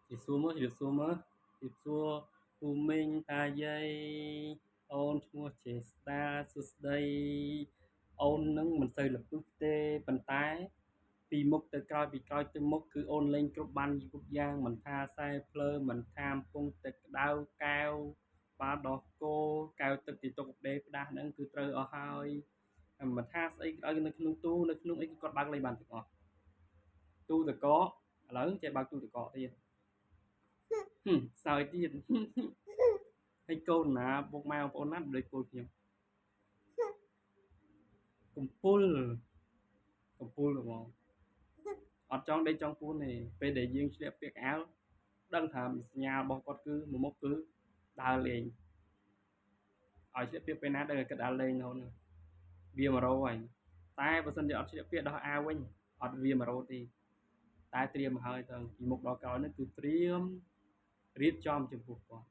Chị xua mớ, chị xua mớ, chị xua u minh ta dây ôn mua chế sta sút đây ôn nâng mình xây lập tức tê bàn tayពីមុខទៅក្រោយពីក្រោយទៅមុខគឺអូនលេងគ្រប់បានគ្រប់យ៉ាងមិនថាខ្សែភ្លើងមិនថាកំពុងតែក្តៅកែវបាល់ដោះគោកែវទឹកទីតុកដេផ្ដាស់ហ្នឹងគឺត្រូវអស់ហើយមិនថាស្អីក៏ដោយនៅក្នុងទូនៅក្នុងអីគឺគាត់បើកលេងបានទាំងអស់ទូទឹកកកឥឡូវចេះបើកទូទឹកកកទៀតសើចទៀតហើយកូនណាពុកម៉ែបងប្អូនណាដូចកូនខ្ញុំកំពុលកំពុលហ្មងអត់ចង់ដេកចង់ពួនទេពេលដែលយើងឆ្លៀតពាក់កៅអៅដឹងថាសញ្ញារបស់គាត់គឺមួយមុខគឺដើរលេងឲ្យឆ្លៀតពាក់ពេលណាដឹងតែគិតដើរលេងរហូតវា100ហើយតែបើសិនជាអត់ឆ្លៀតពាក់ដោះអាវវិញអត់វា100ទេតែត្រៀមហើយទៅពីមុខដល់ក្រោយនេះគឺត្រៀមរៀបចំចំពោះគាត់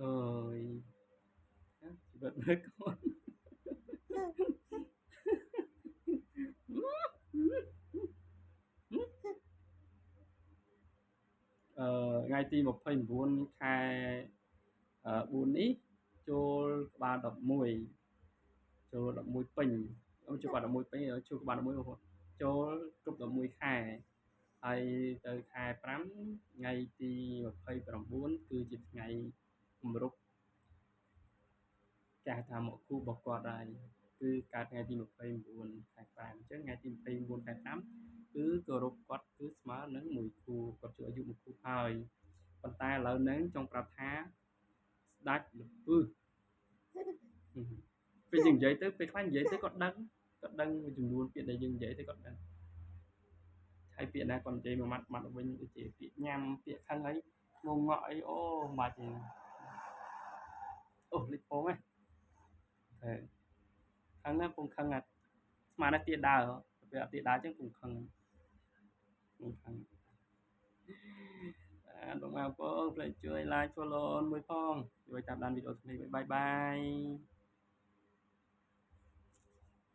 អើយជីវិតមើលគាត់ថ្ងៃទី29ខែ4នេះចូលក្បាល11ចូល11ពេញចូលក្បាល11ពេញចូលក្បាល11បងប្អូនចូលគ្រប់11ខែហើយទៅខែ5ថ្ងៃទី29គឺជាថ្ងៃគម្រប់ចាស់ថាមកគូរបស់គាត់ហើយគឺកើតថ្ងៃទី29ខែ5អញ្ចឹងថ្ងៃទី29ខែ5គឺគោរពគាត់គឺស្មើនឹង1ខួបគាត់ជួបអាយុ1ខួបហើយប៉ុន្តែឥឡូវហ្នឹងចង់ប្រាប់ថាស្ដាច់លពឹសពេលយើងនិយាយទៅពេលខ្លះនិយាយទៅគាត់ដឹងចំនួនពាក្យដែលយើងនិយាយទៅគាត់ដឹងហើយពាក្យណាគាត់និយាយមួយម៉ាត់វិញដូចជាពាក្យញ៉ាំពាក្យខឹងអីងងក់អីអូមិនបាច់ទេអូលេខពងហ៎ខឹងណាពងខឹងអាស្មានតែទាដើរពេលអត់ទាដើរអញ្ចឹងពងខឹងបងប្អូនផ្លេចជួយ like follow មួយផងជួយតាមដានវីដេអូថ្មីបាយបាយ